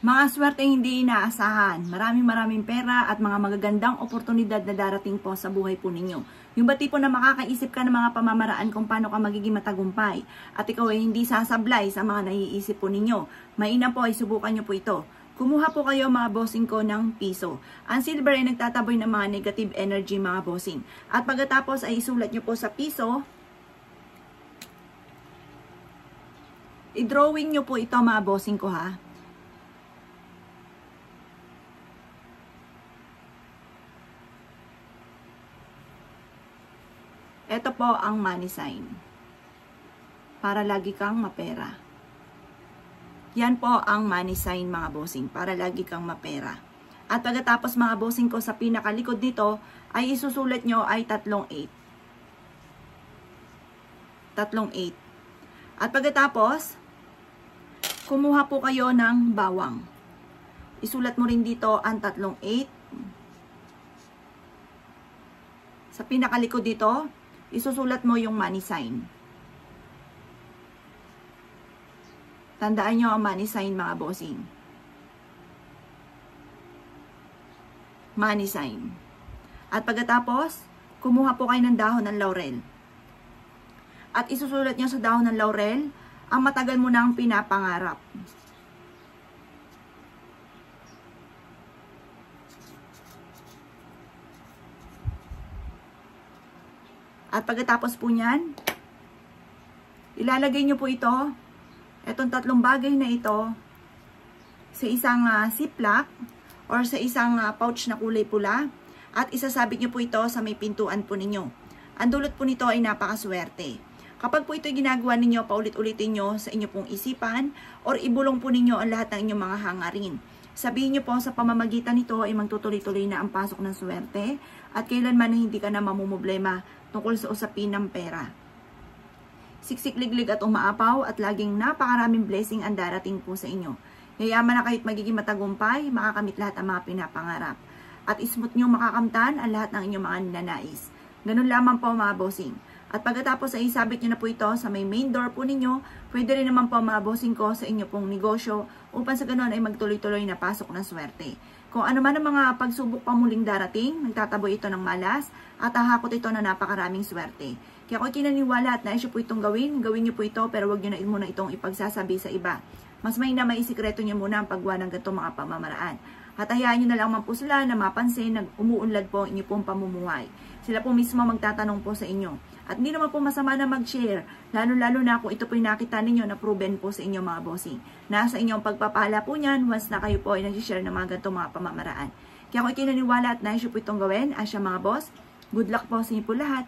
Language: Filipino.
Mga swerte hindi inaasahan, maraming pera at mga magagandang oportunidad na darating po sa buhay po ninyo. Yung ba tipo na makakaisip ka ng mga pamamaraan kung paano ka magiging matagumpay at ikaw ay hindi sasablay sa mga naiisip po ninyo. Mainam po ay subukan nyo po ito. Kumuha po kayo mga bossing ko ng piso. Ang silver ay nagtataboy ng mga negative energy mga bossing. At pagkatapos ay isulat nyo po sa piso. I-drawing nyo po ito mga bossing ko ha. Ito po ang money sign. Para lagi kang mapera. Yan po ang money sign mga bossing. Para lagi kang mapera. At pagkatapos mga bossing ko sa pinakalikod nito, ay isusulat nyo ay 38. 38. At pagkatapos, kumuha po kayo ng bawang. Isulat mo rin dito ang 38. Sa pinakalikod dito, isusulat mo yung money sign. Tandaan nyo ang money sign mga bossing. Money sign. At pagkatapos, kumuha po kayo ng dahon ng laurel. At isusulat nyo sa dahon ng laurel, ang matagal mo nang pinapangarap. At pagkatapos po niyan, ilalagay nyo po ito, itong tatlong bagay na ito, sa isang ziplock or sa isang pouch na kulay pula at isasabit nyo po ito sa may pintuan po ninyo. Ang dulot po nito ay napakaswerte. Kapag po ito ginagawa ninyo, paulit-ulitin nyo sa inyo pong isipan or ibulong po ninyo ang lahat ng inyong mga hangarin. Sabihin nyo po sa pamamagitan nito ay magtutuloy-tuloy na ang pasok ng swerte at kailanman na hindi ka na mamumblema tungkol sa usapin ng pera. Siksik-liglig at umaapaw at laging napakaraming blessing ang darating po sa inyo. Yayaman na kayo't magiging matagumpay, makakamit lahat ang mga pinapangarap. At ismooth nyo makakamtan ang lahat ng inyong mga ninanais. Ganun lamang po mga bossing. At pagkatapos ay isabit nyo na po ito sa may main door po ninyo, pwede rin naman po mga bossing ko sa inyo pong negosyo upang sa ganun ay magtuloy-tuloy na pasok ng swerte. Kung ano man ang mga pagsubok pa muling darating, nagtataboy ito ng malas at hahakot ito na napakaraming swerte. Kaya kung kinaniwala at naisyo po itong gawin nyo po ito pero wag nyo na muna itong ipagsasabi sa iba. Mas mainam may isikreto nyo muna ang paggawa ng ganitong mga pamamaraan. At hayaan nyo na lang man po sila na mapansin na umuunlad po ang inyo pong pamumuhay. Sila po mismo magtatanong po sa inyo. At hindi naman po masama na mag-share, lalo-lalo na kung ito po yung nakita ninyo na proven po sa inyo mga bossing. Nasa inyong pagpapala po niyan once na kayo po ay nag-share ng mga ganitong mga pamamaraan. Kaya kung ikinaniwala at naisyo po itong gawin, asya mga boss, good luck po sa inyo po lahat.